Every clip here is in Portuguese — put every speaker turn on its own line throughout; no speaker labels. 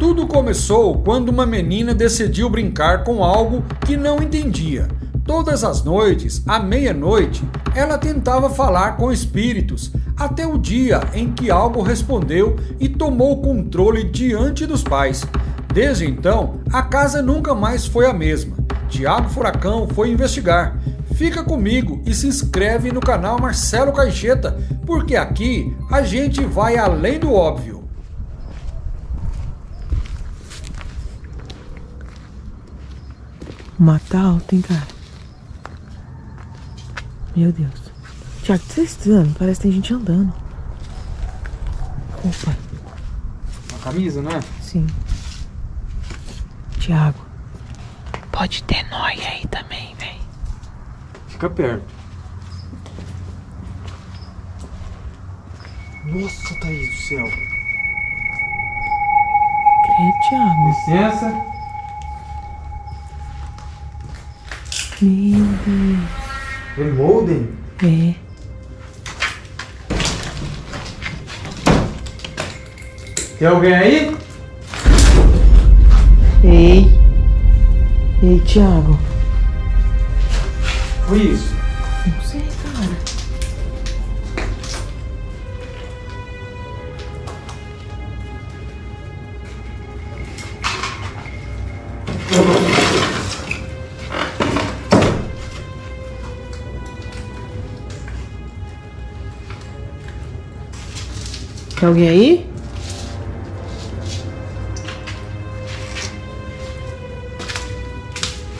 Tudo começou quando uma menina decidiu brincar com algo que não entendia. Todas as noites, à meia-noite, ela tentava falar com espíritos, até o dia em que algo respondeu e tomou o controle diante dos pais. Desde então, a casa nunca mais foi a mesma. Thiago Furacão foi investigar. Fica comigo e se inscreve no canal Marcelo Caixeta, porque aqui a gente vai além do óbvio.
Mata alto, hein, cara? Meu Deus. Thiago, o que você está estudando? Parece que tem gente andando. Opa.
Uma camisa, não é?
Sim. Thiago, pode ter nóia aí também, velho.
Fica perto. Nossa, Thaís do céu.
Credo, Thiago.
Licença.
Meu Deus.
É molden?
É.
Tem alguém aí?
Ei. Ei, Thiago.
Foi isso?
Não sei, cara. Tem alguém aí?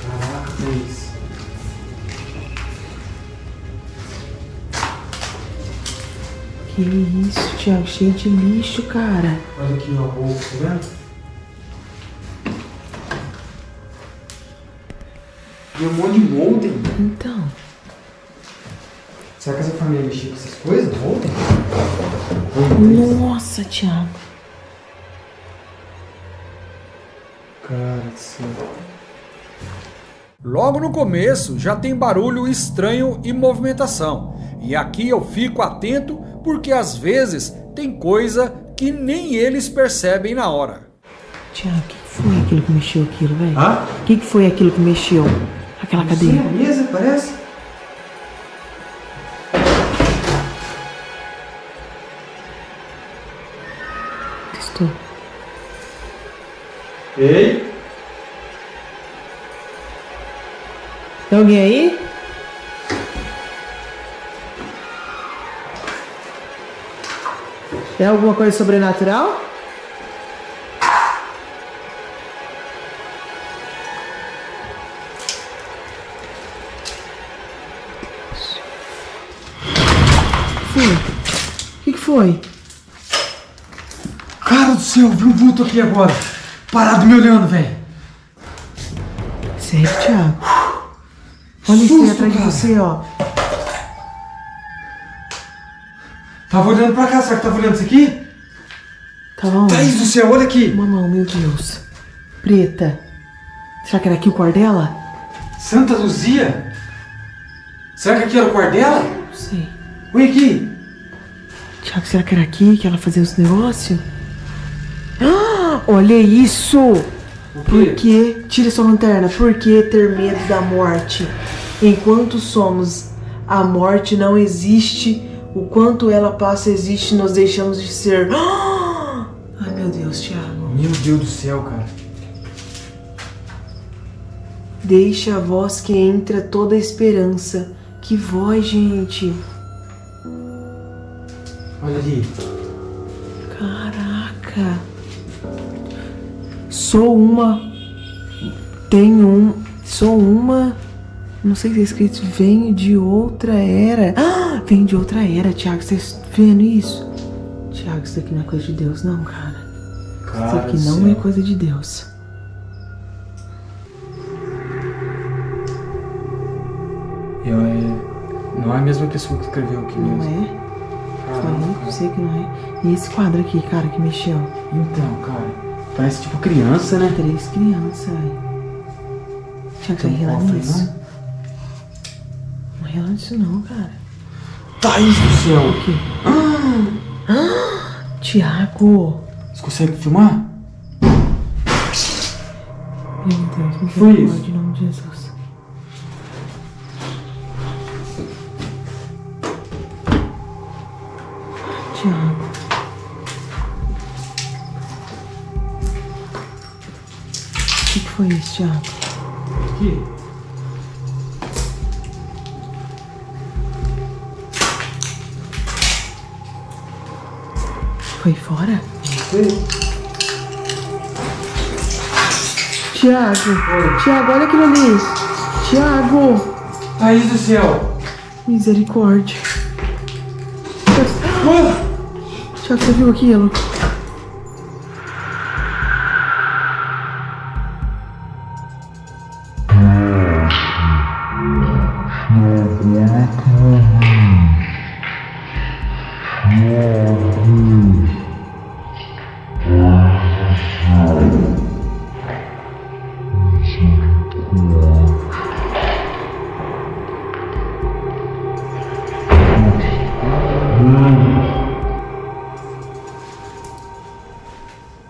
Caraca, Thaís.
Que isso, Thiago? Cheio de lixo, cara.
Olha aqui o arroz, tá vendo? E um monte de molden.
Então.
Será que essa família mexia com essas coisas? Molden?
Nossa, Thiago.
Cara do céu. Logo no começo já tem barulho estranho e movimentação. E aqui eu fico atento porque às vezes tem coisa que nem eles percebem na hora.
Thiago, o que foi aquilo que mexeu aquilo, velho?
Hã?
O que foi aquilo que mexeu? Aquela cadeira?
Sim, a mesa, parece.
Testou.
Ei!
Tem alguém aí? É alguma coisa sobrenatural? O que foi?
Cara do céu, vi um vulto aqui agora. Parado me olhando, velho.
Sério, Thiago? Olha isso aí atrás de você, ó.
Tava olhando pra cá, será que tava olhando isso aqui?
Tava onde?
Thaís do céu, olha aqui.
Uma mão, meu Deus. Preta. Será que era aqui o quarto dela?
Santa Luzia? Será que aqui era o quarto dela?
Não sei.
Olha aqui.
Thiago, será que era aqui que ela fazia os negócios? Ah, olha isso! Por que, tira sua lanterna, por que ter medo da morte? Enquanto somos, a morte não existe. O quanto ela passa existe, nós deixamos de ser. Ai, meu Deus, Thiago.
Meu Deus do céu, cara.
Deixa a voz que entra toda a esperança. Que voz, gente.
Olha ali.
Caraca. Sou uma. Não sei se é escrito. Venho de outra era. Ah, venho de outra era, Thiago. Você tá vendo isso? Thiago, isso aqui não é coisa de Deus, não, cara. Isso aqui não é coisa de Deus.
Não é a mesma pessoa que escreveu aqui
Não
mesmo.
é? Falei pra você que não é. E esse quadro aqui, cara, que mexeu?
Então, cara. Parece tipo criança, né?
3 crianças, velho. Thiago, você vai relar nisso? Não rela nisso não, cara.
Thaís do céu!
O quê? Thiago!
Você consegue filmar?
Meu Deus,
Foi isso.
misericórdia, em nome de Jesus. Tiago. O que foi isso, Tiago?
Aqui.
Foi fora?
Não sei.
Tiago, Tiago, olha aquilo ali. Tiago,
Thaís do céu.
misericórdia.
Ah!
Tiago, você viu aquilo?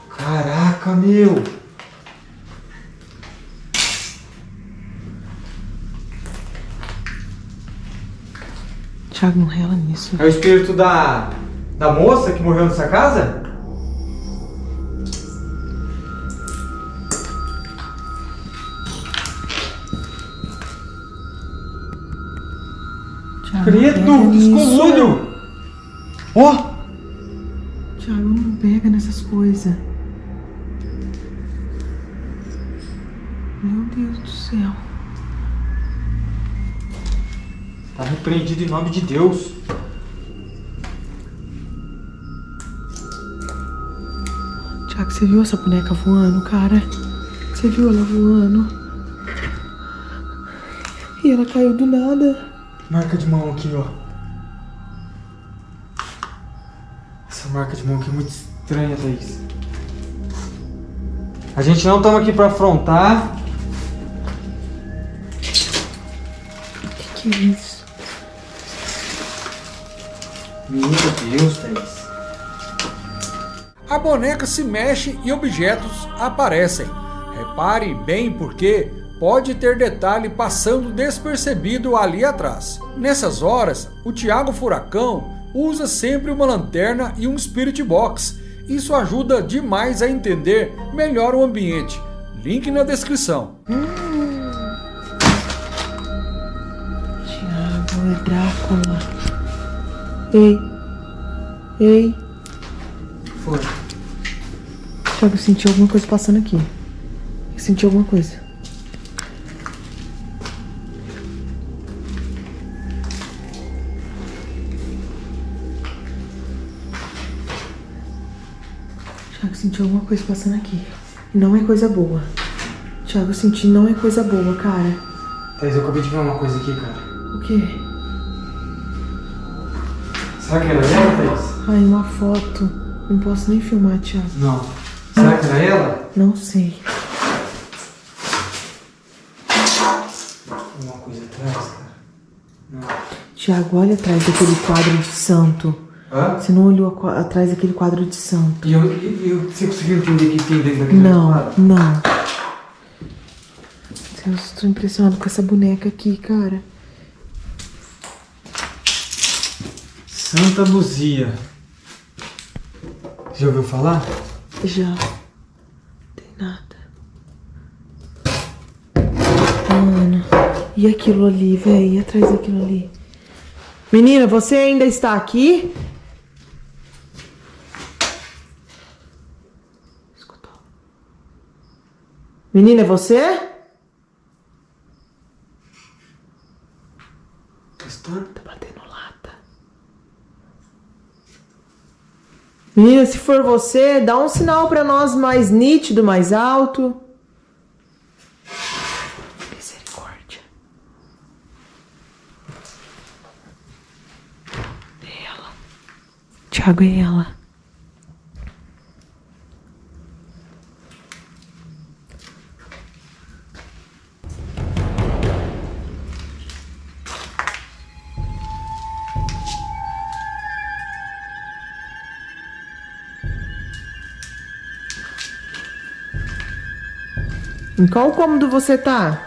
Caraca, meu.
Tiago, não rela nisso.
É o espírito da moça que morreu nessa casa?
Tiago,
Credo,
não pega
escolúdio!
nisso.
Ó!
Tiago, não pega nessas coisas. Meu Deus do céu.
Tá repreendido em nome de Deus.
Tiago, você viu essa boneca voando, cara? Você viu ela voando? E ela caiu do nada.
Marca de mão aqui, ó. Essa marca de mão aqui é muito estranha, Thaís. A gente não estamos aqui pra afrontar.
Que é isso?
Meu Deus, Thaís.
A boneca se mexe e objetos aparecem. Repare bem porque pode ter detalhe passando despercebido ali atrás. Nessas horas, o Tiago Furacão usa sempre uma lanterna e um Spirit Box. Isso ajuda demais a entender melhor o ambiente. Link na descrição.
Tiago, é Drácula. Ei. Ei.
Foi.
Tiago, eu senti alguma coisa passando aqui. Eu senti alguma coisa. Tiago, eu senti alguma coisa passando aqui. E não é coisa boa. Tiago, eu senti não é coisa boa, cara.
Thaís, eu acabei de ver uma coisa aqui, cara.
O quê?
Será que era ela, Thaís?
Ai, uma foto. Não posso nem filmar, Tiago.
Não. Será que era ela?
Não sei.
Uma coisa atrás, cara. Não.
Tiago, olha atrás daquele quadro de santo.
Hã?
Você não olhou atrás daquele quadro de santo?
E você conseguiu entender o que tem dentro daquele
Não,
quadro?
não. Deus, tô impressionado com essa boneca aqui, cara.
Santa Luzia. Já ouviu falar?
Já. Não tem nada. Mano. E aquilo ali, velho? E atrás daquilo ali? Menina, você ainda está aqui? Escutou? Menina, é você? Tá batendo lata. Menina, se for você, dá um sinal pra nós mais nítido, mais alto. Misericórdia. É ela. Tiago, é ela. Em qual cômodo você tá?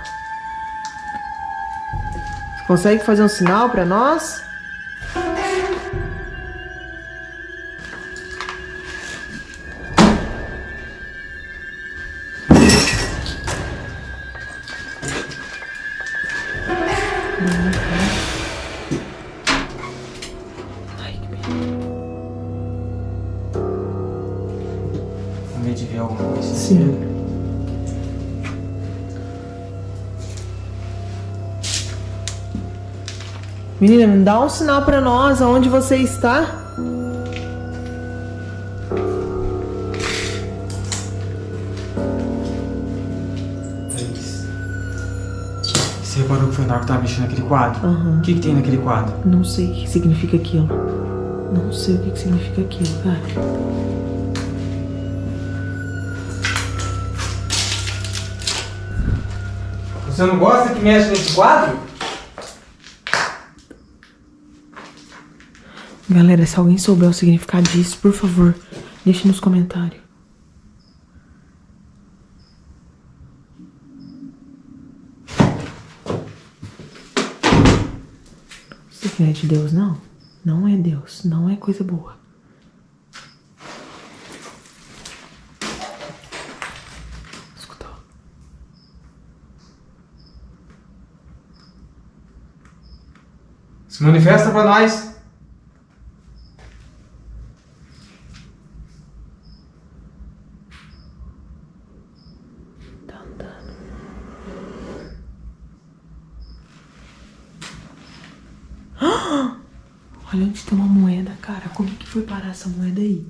Você consegue fazer um sinal pra nós?
Com medo de ver alguma coisa.
Sim. Menina, me dá um sinal pra nós aonde você está.
Você reparou que foi o Narco que tava mexendo naquele quadro?
Aham.
O que tem naquele quadro?
Não sei o que significa aquilo. Não sei o que significa aquilo, cara.
Você não gosta que mexe nesse quadro?
Galera, se alguém souber o significado disso, por favor, deixe nos comentários. Isso aqui não é de Deus, não? Não é Deus, não é coisa boa. Escutou?
Se manifesta pra nós.
Tá andando. Olha onde tem uma moeda, cara. Como que foi parar essa moeda aí?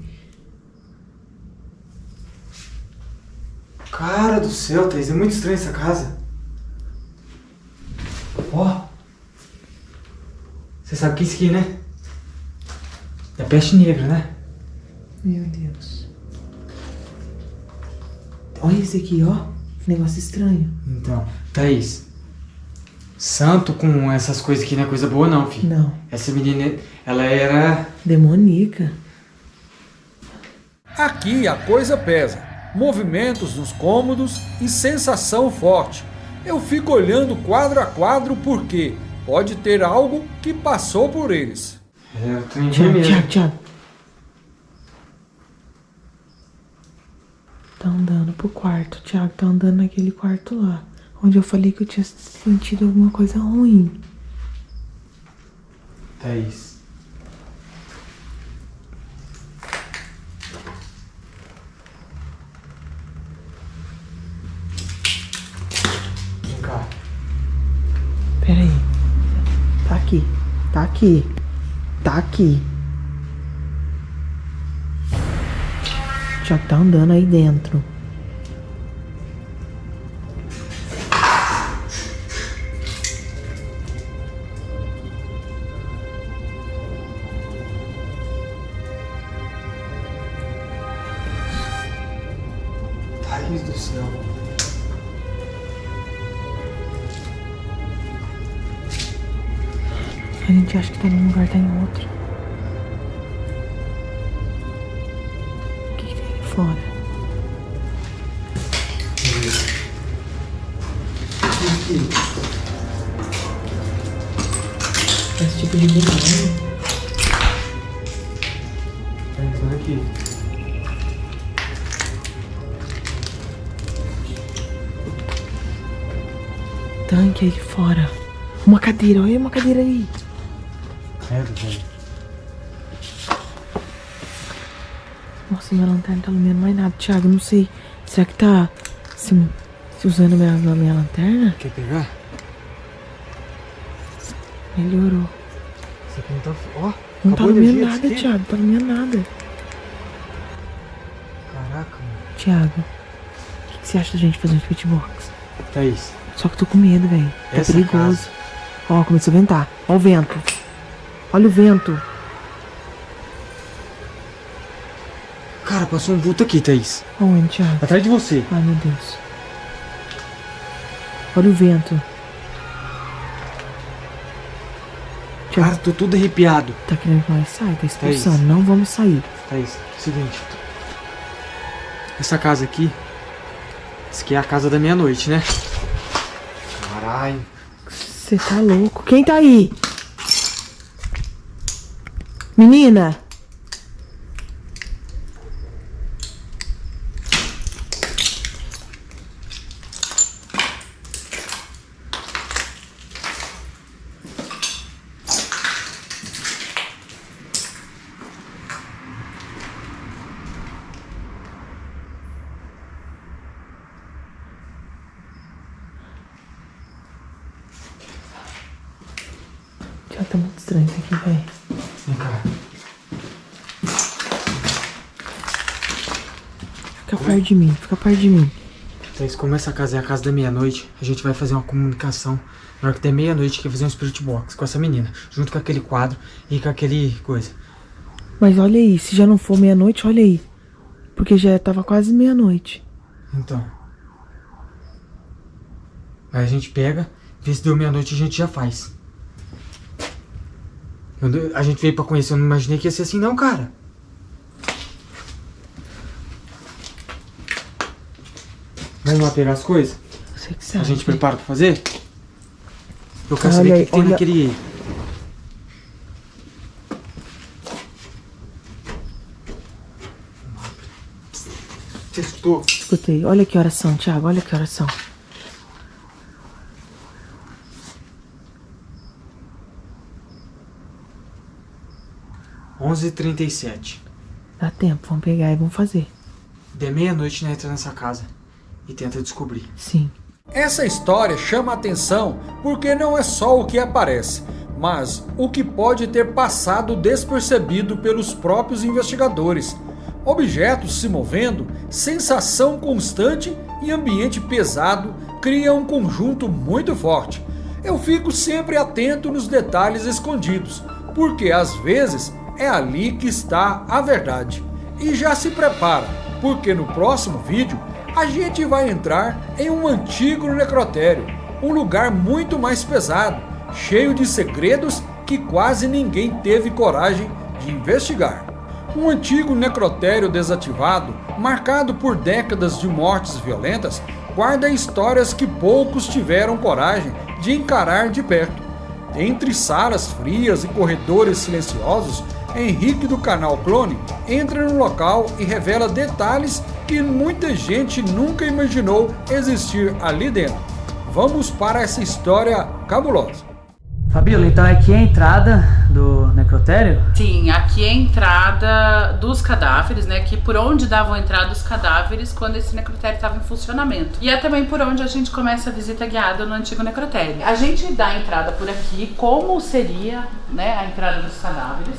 Cara do céu, Thaís, é muito estranha essa casa. Ó. Você sabe o que é isso aqui, né? É peste negra, né?
Meu Deus. Olha esse aqui, ó. Negócio estranho.
Então, Thaís. Santo com essas coisas aqui não é coisa boa não, filho.
Não.
Essa menina, ela era...
Demoníaca.
Aqui a coisa pesa. Movimentos nos cômodos e sensação forte. Eu fico olhando quadro a quadro porque pode ter algo que passou por eles.
Eu tô em
Tiago,
vermelho.
Tiago. Tá andando pro quarto, Tiago. Tá andando naquele quarto lá. Onde eu falei que eu tinha sentido alguma coisa ruim.
Thaís. Vem cá.
Pera aí. Tá aqui. Tá aqui. Tá aqui. Tiago tá andando aí dentro.
Thaís do céu.
A gente acha que tá num lugar, tá em outro. O que tem ali fora? Esse tipo de demônio.
Thaís, olha aqui.
Tanque aí fora. Uma cadeira, olha uma cadeira aí.
Credo, velho.
Nossa, minha lanterna tá iluminando mais nada, Thiago. Não sei. Será que tá se usando minha lanterna?
Quer pegar?
Melhorou.
Isso aqui não tá... Ó,
Não tá
acabou a
iluminando
energia
nada,
disso aqui.
Thiago. Tá iluminando nada.
Caraca, mano.
Thiago, o que você acha da gente fazer um speedbox?
Thaís.
Só que eu tô com medo, velho. Tá
Essa
perigoso.
casa.
Ó, começou a ventar. Ó o vento. Olha o vento.
Cara, passou um vulto aqui, Thaís.
Onde, Thiago?
Atrás de você.
Ai, meu Deus. Olha o vento. Thiago,
Cara, tô todo arrepiado.
tá querendo que nós saia? Tá expulsando.
É isso.
Não vamos sair.
Thaís, seguinte. Essa casa aqui, Isso aqui é a casa da meia-noite, né? Caralho.
Você tá louco? Quem tá aí? Menina? Tá muito estranho isso aqui, velho.
Vem cá.
Fica perto de mim, fica perto de mim.
Thaís, como essa casa é a casa da meia-noite, a gente vai fazer uma comunicação. Na hora que der meia-noite, que vai fazer um spirit box com essa menina, junto com aquele quadro e com aquele coisa.
Mas olha aí, se já não for meia-noite, olha aí. Porque já tava quase meia-noite.
Então. Aí a gente pega, vê se deu meia-noite e a gente já faz. A gente veio pra conhecer, eu não imaginei que ia ser assim não, cara. Vamos lá pegar as coisas?
Você que sabe.
A gente prepara pra fazer? Eu quero
Olha
saber o
aí,
que tem
olha.
naquele... Você escutou?
Escutei. Olha que horas são, Thiago. Olha que horas são.
h
Dá tempo, vamos pegar e vamos fazer.
De meia-noite, né, entra nessa casa e tenta descobrir.
Sim.
Essa história chama atenção porque não é só o que aparece, mas o que pode ter passado despercebido pelos próprios investigadores. Objetos se movendo, sensação constante e ambiente pesado criam um conjunto muito forte. Eu fico sempre atento nos detalhes escondidos, porque às vezes é ali que está a verdade. E já se prepara, porque no próximo vídeo a gente vai entrar em um antigo necrotério, um lugar muito mais pesado, cheio de segredos que quase ninguém teve coragem de investigar. Um antigo necrotério desativado, marcado por décadas de mortes violentas, guarda histórias que poucos tiveram coragem de encarar de perto. Entre salas frias e corredores silenciosos, Henrique do canal Clone entra no local e revela detalhes que muita gente nunca imaginou existir ali dentro. Vamos para essa história cabulosa.
Fabíola, então aqui é a entrada do necrotério?
Sim, aqui é a entrada dos cadáveres, né? Aqui por onde davam entrada os cadáveres quando esse necrotério estava em funcionamento. E é também por onde a gente começa a visita guiada no antigo necrotério. A gente dá a entrada por aqui, como seria, né, a entrada dos cadáveres.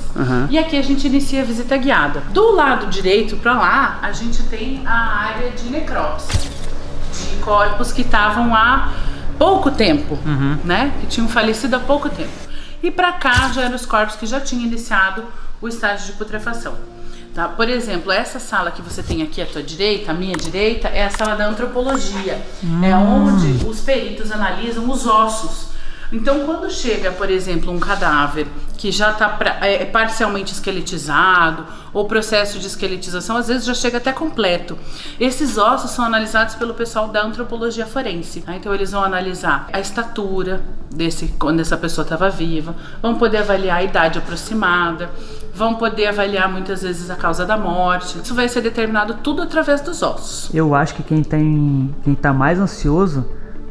E aqui a gente inicia a visita guiada. Do lado direito para lá, a gente tem a área de necrópsia, de corpos que estavam há pouco tempo, né? Que tinham falecido há pouco tempo. E pra cá já eram os corpos que já tinham iniciado o estágio de putrefação. Tá? Por exemplo, essa sala que você tem aqui à tua direita, à minha direita, é a sala da antropologia. É onde os peritos analisam os ossos. Então, quando chega, por exemplo, um cadáver que já está parcialmente esqueletizado, ou processo de esqueletização, às vezes já chega até completo. Esses ossos são analisados pelo pessoal da antropologia forense. Tá? Então, eles vão analisar a estatura quando essa pessoa estava viva, vão poder avaliar a idade aproximada, vão poder avaliar muitas vezes a causa da morte. Isso vai ser determinado tudo através dos ossos.
Eu acho que quem tá mais ansioso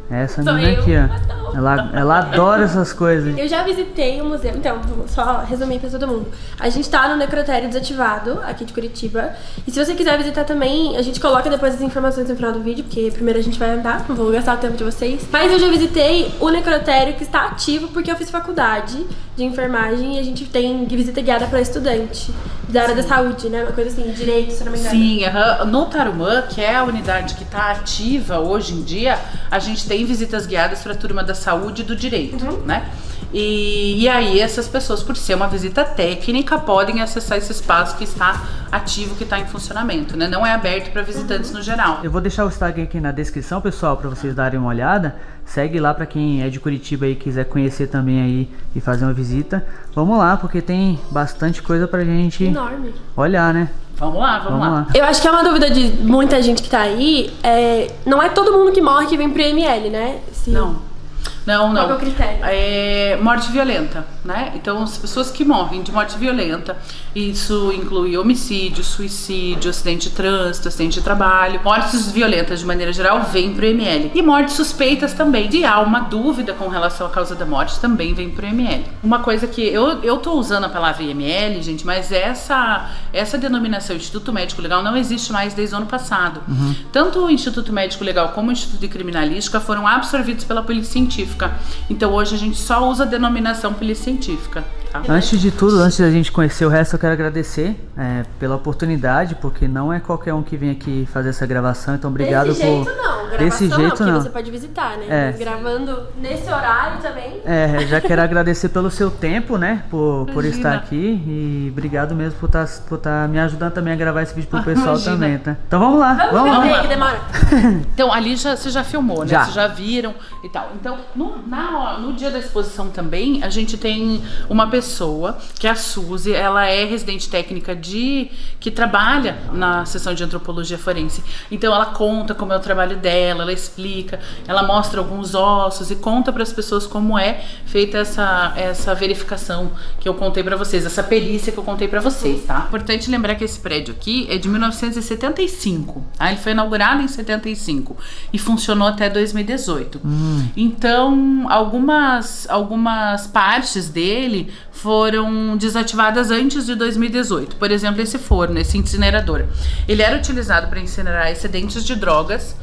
é essa menina aqui, ó. Ela adora essas coisas.
Eu já visitei o museu, então, vou só resumir pra todo mundo. A gente tá no necrotério desativado, aqui de Curitiba. E se você quiser visitar também, a gente coloca depois as informações no final do vídeo, porque primeiro a gente vai andar, não vou gastar o tempo de vocês. Mas eu já visitei o necrotério que está ativo, porque eu fiz faculdade de enfermagem e a gente tem visita guiada pra estudante da área da saúde, né? Uma coisa assim, direito, se não me engano.
Sim, no Tarumã, que é a unidade que está ativa hoje em dia, a gente tem visitas guiadas para a turma da saúde e do direito, né? E aí essas pessoas, por ser uma visita técnica, podem acessar esse espaço que está ativo, que está em funcionamento, né? Não é aberto para visitantes no geral.
Eu vou deixar o Instagram aqui na descrição, pessoal, para vocês darem uma olhada. Segue lá para quem é de Curitiba e quiser conhecer também aí e fazer uma visita. Vamos lá, porque tem bastante coisa pra gente
Enorme.
olhar, né?
Vamos lá.
Eu acho que é uma dúvida de muita gente que tá aí. Não é todo mundo que morre que vem pro IML, né?
Não.
Qual é o critério?
É morte violenta, né? Então, as pessoas que morrem de morte violenta, isso inclui homicídio, suicídio, acidente de trânsito, acidente de trabalho. Mortes violentas, de maneira geral, vêm pro IML. E mortes suspeitas também. Se há uma dúvida com relação à causa da morte, também vem pro IML. Uma coisa que eu tô usando a palavra IML, gente, mas essa denominação Instituto Médico Legal não existe mais desde o ano passado. Tanto o Instituto Médico Legal como o Instituto de Criminalística foram absorvidos pela Polícia Científica. Então hoje a gente só usa a denominação Polícia Científica. Tá?
Antes de tudo, antes da gente conhecer o resto, eu quero agradecer pela oportunidade, porque não é qualquer um que vem aqui fazer essa gravação, então obrigado
Desse jeito não, gravação
Desse jeito
porque
não.
você pode visitar, né? Mas gravando nesse horário também.
Já quero agradecer pelo seu tempo, né, por estar aqui, e obrigado mesmo por tá me ajudando também a gravar esse vídeo pro pessoal também, tá? Então vamos lá, vamos lá.
Que demora.
Então ali você já filmou, né?
Já.
Vocês já viram e tal. Então no dia da exposição também a gente tem uma pessoa que é a Suzy, ela é residente técnica que trabalha na seção de antropologia forense. Então ela conta como é o trabalho dela, ela explica, ela mostra alguns ossos e conta para as pessoas como é feita essa verificação que eu contei para vocês, essa perícia que eu contei para vocês, tá? Importante lembrar que esse prédio aqui é de 1975, tá? Ele foi inaugurado em 75 e funcionou até 2018. Então algumas partes dele foram desativadas antes de 2018. Por exemplo, esse forno, esse incinerador, ele era utilizado para incinerar excedentes de drogas,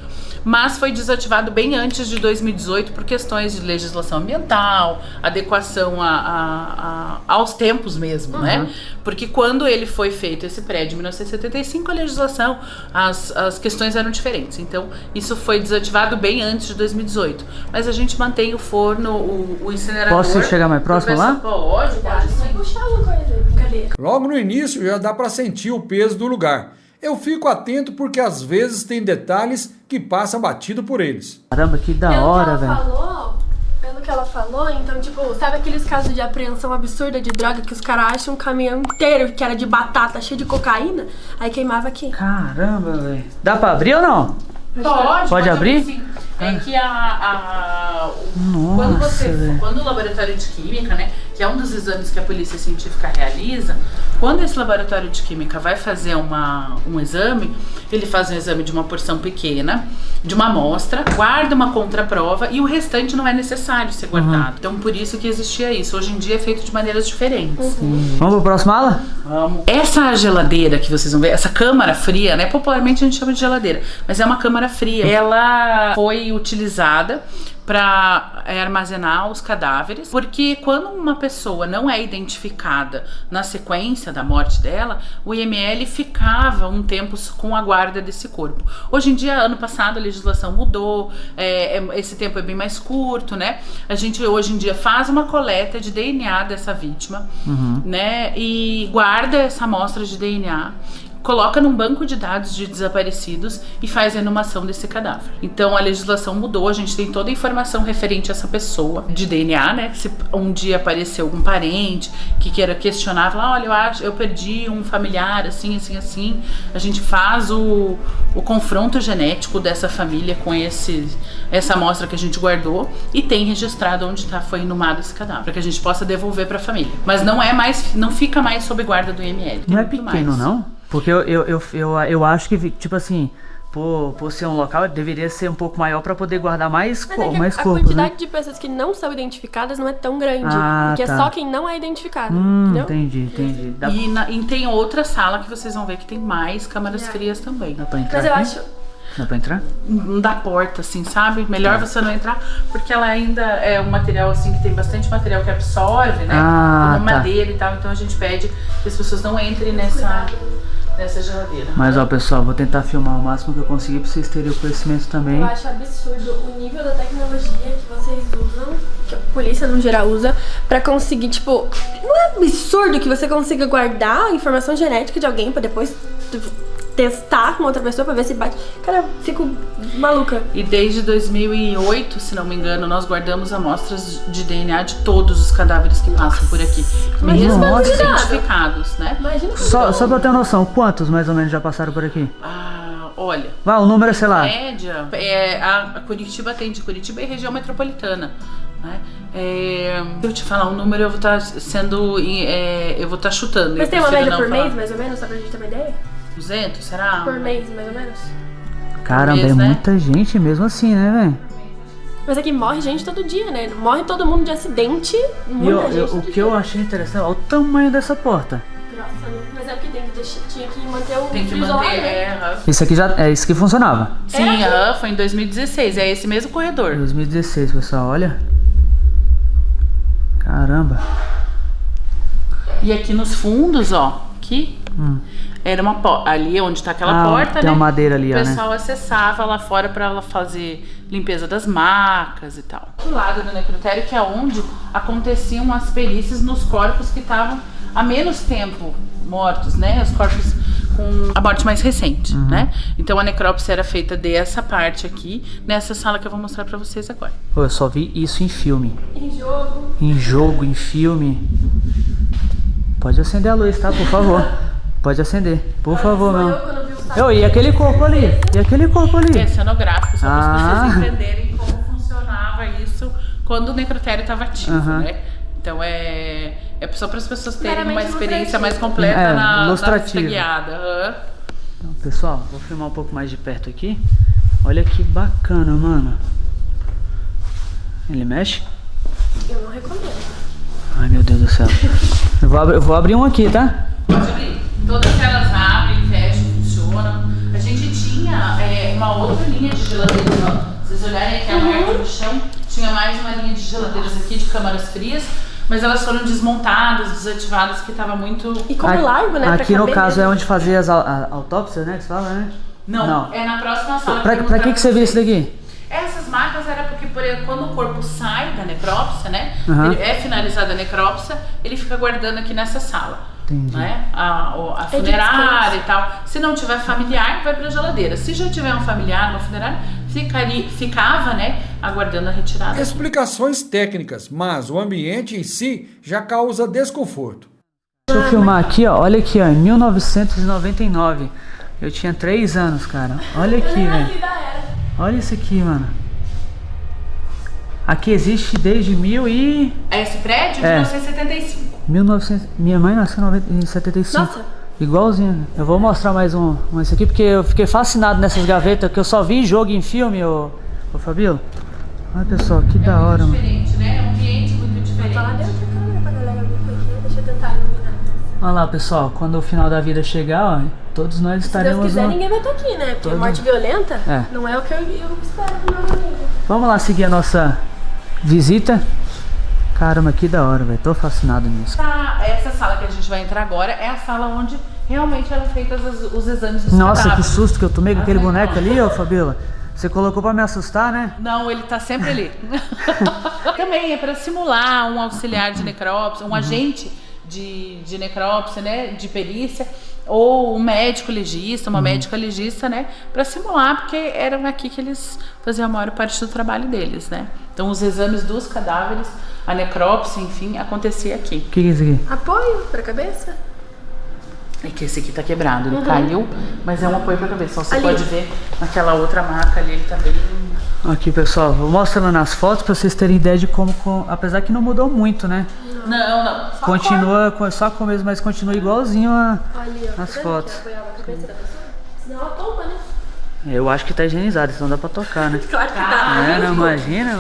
mas foi desativado bem antes de 2018 por questões de legislação ambiental, adequação aos tempos mesmo, né? Porque quando ele foi feito, esse prédio, em 1975, a legislação, as questões eram diferentes. Então, isso foi desativado bem antes de 2018. Mas a gente mantém o forno, o incinerador...
Posso chegar mais próximo lá?
Pode.
Vai puxar alguma coisa, brincadeira.
Logo no início já dá para sentir o peso do lugar. Eu fico atento porque às vezes tem detalhes que passam batido por eles.
Caramba, que da hora, velho.
Pelo que ela falou, então, tipo, sabe aqueles casos de apreensão absurda de droga que os caras acham um caminhão inteiro que era de batata, cheio de cocaína, aí queimava aqui.
Caramba, velho. Dá pra abrir ou não? Pode abrir?
Sim. É que quando o laboratório de química, né, que é um dos exames que a polícia científica realiza, quando esse laboratório de química vai fazer um exame, ele faz um exame de uma porção pequena, de uma amostra, guarda uma contraprova e o restante não é necessário ser guardado. Então por isso que existia isso. Hoje em dia é feito de maneiras diferentes.
Vamos pro próximo ala?
Vamos. Essa geladeira que vocês vão ver, essa câmara fria, né? Popularmente a gente chama de geladeira, mas é uma câmara fria. Ela foi utilizada para armazenar os cadáveres, porque quando uma pessoa não é identificada na sequência da morte dela, o IML ficava um tempo com a guarda desse corpo. Hoje em dia, ano passado, a legislação mudou, esse tempo é bem mais curto, né? A gente hoje em dia faz uma coleta de DNA dessa vítima, né? E guarda essa amostra de DNA, coloca num banco de dados de desaparecidos e faz a inumação desse cadáver. Então a legislação mudou, a gente tem toda a informação referente a essa pessoa de DNA, né? Se um dia apareceu algum parente que queira questionar, falar, olha, eu perdi um familiar, assim, a gente faz o confronto genético dessa família com essa amostra que a gente guardou e tem registrado onde foi inumado esse cadáver, para que a gente possa devolver para a família. Mas não fica mais sob guarda do IML.
Não é pequeno, não? Porque eu acho que, tipo assim, por ser um local, deveria ser um pouco maior para poder guardar mais corpos, né?
A quantidade de pessoas que não são identificadas não é tão grande, porque é só quem não é identificado, entendeu?
Entendi.
E tem outra sala que vocês vão ver que tem mais câmaras frias também.
Dá pra entrar?
Mas eu
aqui?
acho...
Dá pra entrar?
Da porta, assim, sabe? Melhor você não entrar, porque ela ainda é um material, assim, que tem bastante material que absorve, né? Como madeira e tal, então a gente pede que as pessoas não entrem nessa geladeira.
Mas ó, pessoal, vou tentar filmar o máximo que eu conseguir pra vocês terem o conhecimento também.
Eu acho absurdo o nível da tecnologia que vocês usam, que a polícia no geral usa, pra conseguir, tipo... Não é absurdo que você consiga guardar a informação genética de alguém pra depois testar com outra pessoa pra ver se bate? Cara, eu fico maluca.
E desde 2008, se não me engano, nós guardamos amostras de DNA de todos os cadáveres que passam por aqui.
Imagina
Mesmo
quantos cuidado.
identificados, né?
Imagina
Só pra eu ter uma noção, quantos mais ou menos já passaram por aqui?
Olha,
Vai, o número é, sei lá.
média, a Curitiba atende Curitiba e região metropolitana, né? Se eu te falar um número, eu vou estar eu vou estar chutando.
Mas
eu
tem uma
prefiro
média
não
por
falar.
mês, mais ou menos, só pra gente ter uma ideia?
200, será?
Por mês, mais ou menos.
Caramba,
mês,
é
né?
muita gente mesmo assim, né, velho?
Mas aqui morre gente todo dia, né? Morre todo mundo de acidente,
E
muita gente
o
todo
que
dia.
eu achei interessante, olha o tamanho dessa porta.
Nossa, mas é porque tinha que manter o
Tem que
frio isolado,
manter,
né?
Isso aqui é isso que funcionava.
Sim, foi em 2016, é esse mesmo corredor.
2016, pessoal, olha. Caramba.
E aqui nos fundos, ó, aqui, era uma porta, ali onde tá aquela porta,
tem
né?
uma madeira ali,
o
ó, né?
pessoal acessava lá fora pra fazer limpeza das macas e tal. Do lado do necrotério, que é onde aconteciam as perícias nos corpos que estavam há menos tempo mortos, né? Os corpos com a morte mais recente, né? Então a necrópsia era feita dessa parte aqui, nessa sala que eu vou mostrar pra vocês agora.
Pô, eu só vi isso em filme.
Em jogo.
Em jogo, em filme. Pode acender a luz, tá? Por favor. Pode acender, por favor,
Foi eu
meu.
quando vi o saco.
Eu, e aquele corpo ali? E aquele corpo ali?
É cenográfico, só para
Ah.
vocês entenderem como funcionava isso quando o necrotério estava ativo, né? Então é só para as pessoas terem uma
Meramente
experiência
ilustrativo.
mais completa
É,
na visita
ilustrativo.
guiada.
Então, pessoal, vou filmar um pouco mais de perto aqui. Olha que bacana, mano. Ele mexe?
Eu não recomendo.
Ai, meu Deus do céu. Eu vou abrir um aqui, tá?
Pode abrir. Todas elas abrem, fecham, funcionam. A gente tinha uma outra linha de geladeiras, ó. Se vocês olharem aqui a marca no chão, tinha mais uma linha de geladeiras aqui de câmaras frias, mas elas foram desmontadas, desativadas, que tava muito...
E como largo, né? pra
Aqui no
caber
caso é
mesmo.
onde fazia as autópsias, né? Que você fala, né?
Não, é na próxima sala.
Pra que você viu isso daqui?
Essas marcas era porque quando o corpo sai da necrópsia, né?
Aham.
Ele é finalizada a necrópsia, ele fica guardando aqui nessa sala.
Entendi.
Né? A funerária e tal. Se não tiver familiar, vai pra geladeira. Se já tiver um familiar, uma funerária, ficava, né? Aguardando a retirada.
Explicações técnicas, mas o ambiente em si já causa desconforto.
Deixa eu filmar aqui, ó. Olha aqui, ó. Em 1999. Eu tinha 3 anos, cara. Olha aqui, velho. Olha isso aqui, mano. Aqui existe desde
Esse prédio,
É.
1975.
1900. Minha mãe nasceu em 75.
Nossa.
Igualzinho. Eu vou mostrar mais um esse aqui, porque eu fiquei fascinado nessas gavetas, que eu só vi em jogo e em filme, ô Fabíola. Olha, pessoal, que da hora, mano.
Diferente, né? É um ambiente muito diferente.
Tá lá dentro da câmera pra galera ver como é que é. Deixa eu tentar iluminar.
Olha lá, pessoal, quando o final da vida chegar, ó, todos nós
Se Deus
estaremos
quiser,
no...
ninguém vai estar aqui, né? Porque morte violenta não é o que eu espero pro meu amigo.
Vamos lá seguir a nossa visita. Caramba, que da hora, velho. Tô fascinado nisso.
Essa sala que a gente vai entrar agora é a sala onde realmente eram feitos os exames dos
Nossa, que
cadáveres.
susto que eu tomei com aquele boneco ali, ô Fabíola. Você colocou pra me assustar, né?
Não, ele tá sempre ali. Também é para simular um auxiliar de necrópsia, um agente de necrópsia, né, de perícia, ou um médico legista, uma médica legista, né, para simular, porque era aqui que eles faziam a maior parte do trabalho deles, né. Então os exames dos cadáveres, a necrópsia, enfim, acontecia aqui.
O que é isso aqui?
Apoio pra cabeça?
É que esse aqui tá quebrado, ele caiu, mas é um apoio pra cabeça. Então, você
Ali.
pode ver naquela outra maca ali, ele tá bem...
Aqui, pessoal, vou mostrando nas fotos pra vocês terem ideia de como, apesar que não mudou muito, né?
Não. Só
Continua, só com mesmo, mas continua igualzinho
Ali, ó.
nas
Tá vendo
fotos.
que apoiava a cabeça da pessoa? Senão ela tomba, né?
Eu acho que tá higienizado, então dá pra tocar, né?
Claro que tá.
É, não, imagina.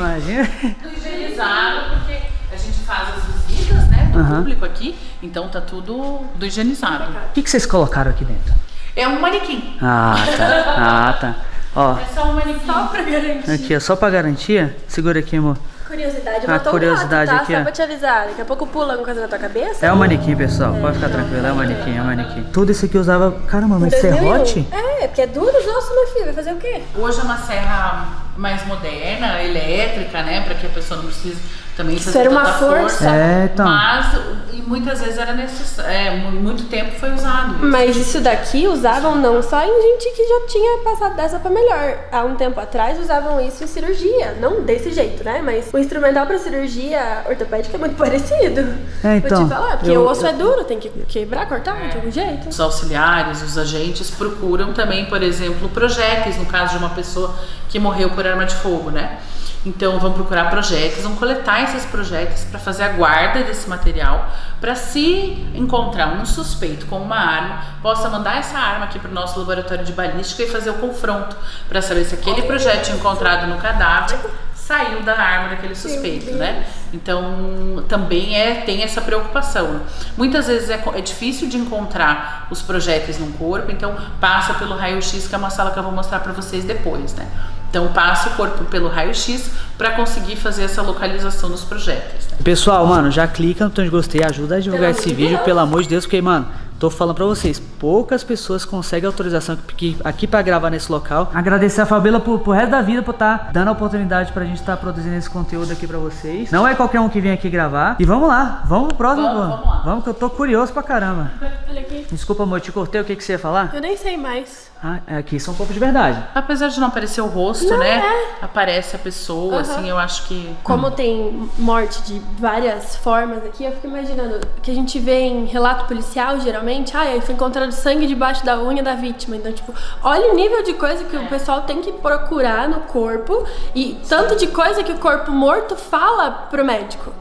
tudo higienizado, porque a gente faz as visitas, né, do público aqui, então tá tudo higienizado.
O que vocês colocaram aqui dentro?
É um manequim.
Ah, tá. Ó,
É só um manequim.
Só pra garantir.
aqui, ó, só pra garantia. Segura aqui, amor.
Curiosidade,
A
matou
curiosidade
um gato, tá?
aqui,
Só
ó.
pra te avisar. Daqui a pouco pula alguma coisa na tua cabeça.
É o manequim, pessoal. Pode ficar tranquilo, é o manequim, é o manequim. Tudo isso aqui usava... Caramba, mas
2001.
serrote?
É, porque é duro os ossos, meu filho. Vai fazer o quê?
Hoje é uma serra mais moderna, elétrica, né? Pra que a pessoa não precise também
Isso era uma
tanta
força.
É, então.
Mas e muitas vezes era necessário. Muito tempo foi usado. Isso.
Mas isso daqui usavam não só em gente que já tinha passado dessa pra melhor. Há um tempo atrás usavam isso em cirurgia. Não desse jeito, né? Mas o instrumental pra cirurgia ortopédica é muito parecido.
É, então,
Vou te falar, porque o osso é duro, tem que quebrar, cortar de algum jeito.
Os auxiliares, os agentes procuram também, por exemplo, projéteis, no caso de uma pessoa que morreu por arma de fogo, né? Então vão procurar projéteis, vão coletar esses projéteis para fazer a guarda desse material, para se encontrar um suspeito com uma arma, possa mandar essa arma aqui para o nosso laboratório de balística e fazer o confronto, para saber se aquele projétil encontrado no cadáver saiu da arma daquele suspeito, né? Então também tem essa preocupação. Muitas vezes é difícil de encontrar os projéteis no corpo, então passa pelo raio-x, que é uma sala que eu vou mostrar para vocês depois, né? Então passa o corpo pelo raio-x para conseguir fazer essa localização dos projéteis, né?
Pessoal, mano, já clica no botão de gostei, ajuda a divulgar esse vídeo, pelo amor de Deus, porque, mano, tô falando pra vocês, poucas pessoas conseguem autorização aqui pra gravar nesse local. Agradecer a Fabiola pro resto da vida por estar dando a oportunidade pra gente estar produzindo esse conteúdo aqui pra vocês. Não é qualquer um que vem aqui gravar. E vamos lá, vamos pro próximo.
Vamos lá.
Vamos que eu tô curioso pra caramba.
Olha aqui.
Desculpa, amor, te cortei, o que você ia falar?
Eu nem sei mais.
Ah, aqui são um pouco de verdade.
Apesar de não aparecer o rosto, né? Aparece a pessoa, assim, eu acho que...
Como tem morte de várias formas aqui, eu fico imaginando que a gente vê em relato policial, geralmente, aí foi encontrado sangue debaixo da unha da vítima. Então, tipo, olha o nível de coisa que o pessoal tem que procurar no corpo e tanto de coisa que o corpo morto fala pro médico.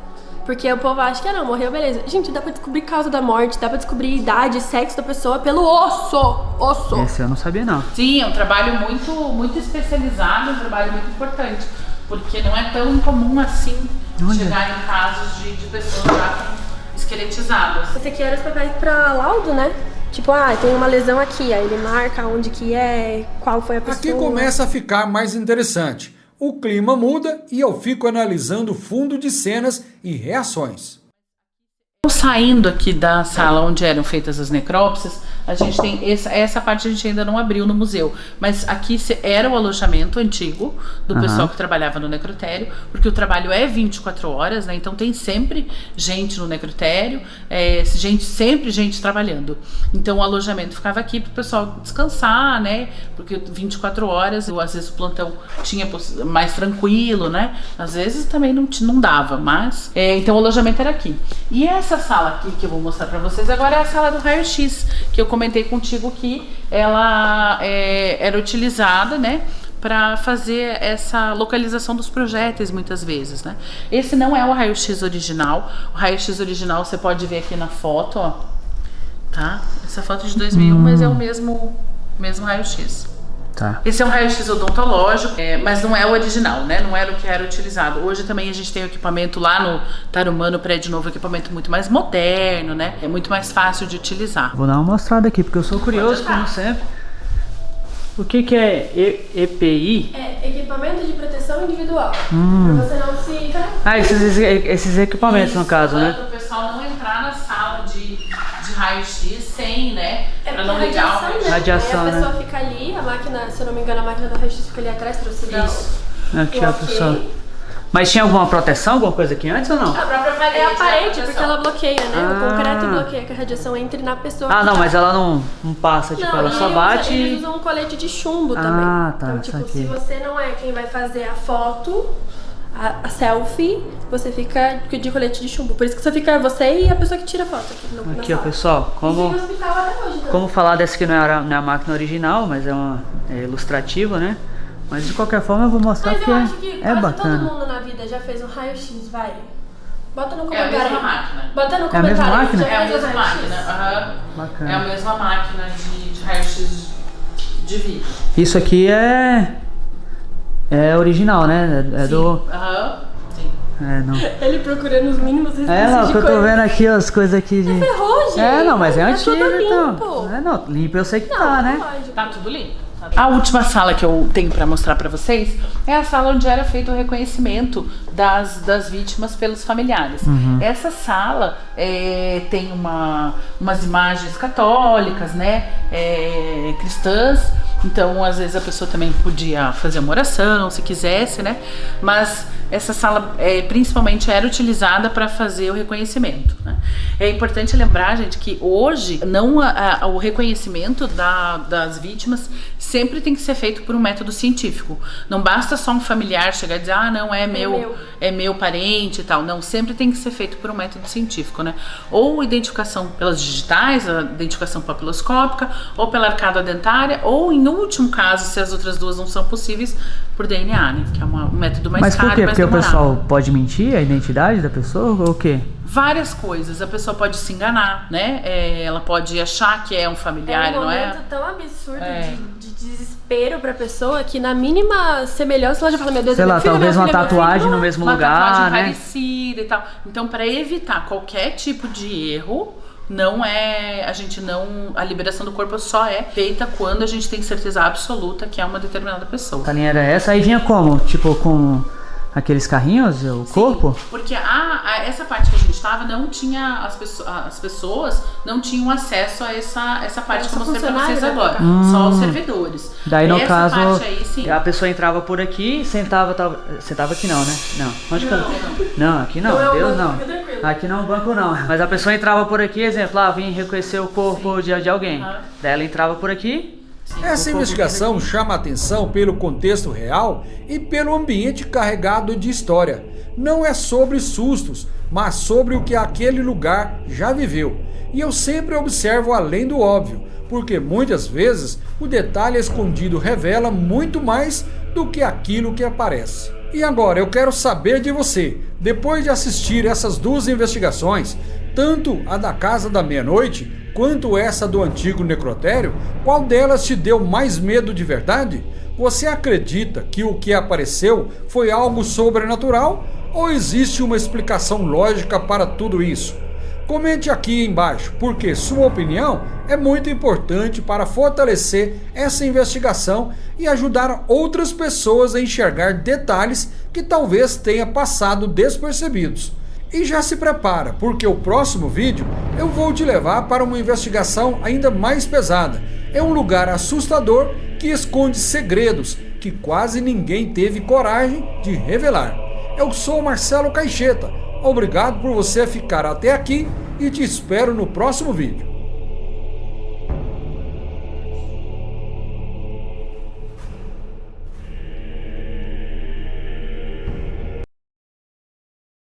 Porque o povo acha que, não, morreu, beleza. Gente, dá pra descobrir causa da morte, dá pra descobrir idade, sexo da pessoa pelo osso.
Esse eu não sabia, não.
Sim, é um trabalho muito especializado, um trabalho muito importante, porque não é tão incomum assim chegar em casos de pessoas já esqueletizadas.
Esse aqui era os papéis pra laudo, né? Tipo, tem uma lesão aqui, aí ele marca onde que é, qual foi a pessoa.
Aqui começa a ficar mais interessante. O clima muda e eu fico analisando o fundo de cenas e reações.
Saindo aqui da sala onde eram feitas as necrópsias, a gente tem essa parte a gente ainda não abriu no museu, mas aqui era o alojamento antigo do pessoal que trabalhava no necrotério, porque o trabalho é 24 horas, né? Então tem sempre gente no necrotério, sempre gente trabalhando. Então o alojamento ficava aqui para o pessoal descansar, né? Porque 24 horas, às vezes o plantão tinha mais tranquilo, né? Às vezes também não dava, mas então o alojamento era aqui. E essa sala aqui que eu vou mostrar para vocês agora é a sala do raio-x, que eu comentei contigo que ela era utilizada, né, para fazer essa localização dos projéteis muitas vezes, né? Esse não é o raio-x original. O raio-x original você pode ver aqui na foto, ó, tá? Essa foto é de 2001, mas é o mesmo raio-x.
Tá.
Esse é um raio-x odontológico, mas não é o original, né? Não era o que era utilizado. Hoje também a gente tem o equipamento lá no Tarumã, no prédio novo, equipamento muito mais moderno, né? É muito mais fácil de utilizar.
Vou dar uma mostrada aqui, porque eu sou curioso, como sempre. O que é EPI?
É equipamento de proteção individual. Pra você não se...
Ah, esses equipamentos, no caso, né?
Para o pessoal não entrar na sala de raio-x sem, né? Pra não ligar o
radiação,
né? Aí a pessoa
né?
fica ali, a máquina, se eu não me engano, a máquina do raio-x fica ali atrás pra você dar
Aqui, ó, pessoal. Mas tinha alguma proteção, alguma coisa aqui antes ou não?
A própria parede.
É a parede, porque ela bloqueia, né? O concreto bloqueia que a radiação entre na pessoa.
Ah,
que
não,
tá...
mas ela não passa, tipo, ela só bate
Eles usam um colete de chumbo também.
Ah, tá,
então, tipo,
saquei.
se você não é quem vai fazer a foto, a selfie, você fica de colete de chumbo. Por isso que só fica você e a pessoa que tira a foto aqui no
Aqui, ó, pessoal, como...
E no hospital até hoje, né?
Como falar dessa que não é a máquina original, mas é ilustrativa, né? Mas de qualquer forma eu vou mostrar
Mas
que
eu acho que
é
quase
bacana.
todo mundo na vida já fez um raio-x, vai. Bota no
É a
comentário.
mesma máquina.
Bota no
É a mesma
comentário.
máquina?
Já
É a
fez
mesma
raio-x?
máquina. Aham.
Bacana.
É a mesma máquina de raio-x de vidro.
Isso aqui é original, né? É do...
Aham. Sim.
Não.
Ele procurando os mínimos resquícios
Não,
de
que eu tô
coisa.
vendo aqui as coisas aqui de...
Ferrugem.
Não, mas é
Tá
antigo,
tudo
então.
limpo.
Não, limpo eu sei que
Não,
tá, né?
lógico.
Tá tudo limpo. A última sala que eu tenho para mostrar para vocês é a sala onde era feito o reconhecimento das vítimas pelos familiares. Essa sala tem umas imagens católicas, né, cristãs. Então, às vezes a pessoa também podia fazer uma oração, se quisesse, né? Mas essa sala principalmente era utilizada para fazer o reconhecimento, né? É importante lembrar, gente, que hoje o reconhecimento das vítimas sempre tem que ser feito por um método científico. Não basta só um familiar chegar e dizer, não, é meu parente e tal. Não, sempre tem que ser feito por um método científico, né? Ou identificação pelas digitais, a identificação papiloscópica, ou pela arcada dentária, ou em último caso, se as outras duas não são possíveis, por DNA, né? Que é um método mais caro.
Mas por quê?
Mais
Porque
demorado.
O pessoal pode mentir a identidade da pessoa ou o quê?
Várias coisas. A pessoa pode se enganar, né? Ela pode achar que é um familiar, não é?
É um momento tão absurdo de desespero pra pessoa que na mínima semelhança ela já fala, meu Deus,
Sei lá, talvez uma tatuagem no mesmo
uma
lugar,
tatuagem
né?
parecida e tal. Então, para evitar qualquer tipo de erro, a liberação do corpo só é feita quando a gente tem certeza absoluta que é uma determinada pessoa.
A linha era essa, aí vinha como? Tipo, com aqueles carrinhos, o corpo?
Porque essa parte que a gente estava não tinha, as pessoas não tinham acesso a essa parte que eu mostrei pra vocês agora. Só os servidores.
Daí no
essa
caso,
parte aí, sim.
a pessoa entrava por aqui, sentava aqui não, né? Não. Onde que eu... Não, aqui não, Deus não. Aqui não, banco não. Mas a pessoa entrava por aqui, exemplo, vim reconhecer o corpo de alguém. Daí ela entrava por aqui.
Essa investigação chama a atenção pelo contexto real e pelo ambiente carregado de história. Não é sobre sustos, mas sobre o que aquele lugar já viveu. E eu sempre observo além do óbvio, porque muitas vezes o detalhe escondido revela muito mais do que aquilo que aparece. E agora eu quero saber de você, depois de assistir essas duas investigações, tanto a da Casa da Meia-Noite quanto essa do antigo necrotério, qual delas te deu mais medo de verdade? Você acredita que o que apareceu foi algo sobrenatural ou existe uma explicação lógica para tudo isso? Comente aqui embaixo, porque sua opinião é muito importante para fortalecer essa investigação e ajudar outras pessoas a enxergar detalhes que talvez tenha passado despercebidos. E já se prepara, porque o próximo vídeo eu vou te levar para uma investigação ainda mais pesada. É um lugar assustador que esconde segredos que quase ninguém teve coragem de revelar. Eu sou Marcelo Caixeta. Obrigado por você ficar até aqui e te espero no próximo vídeo.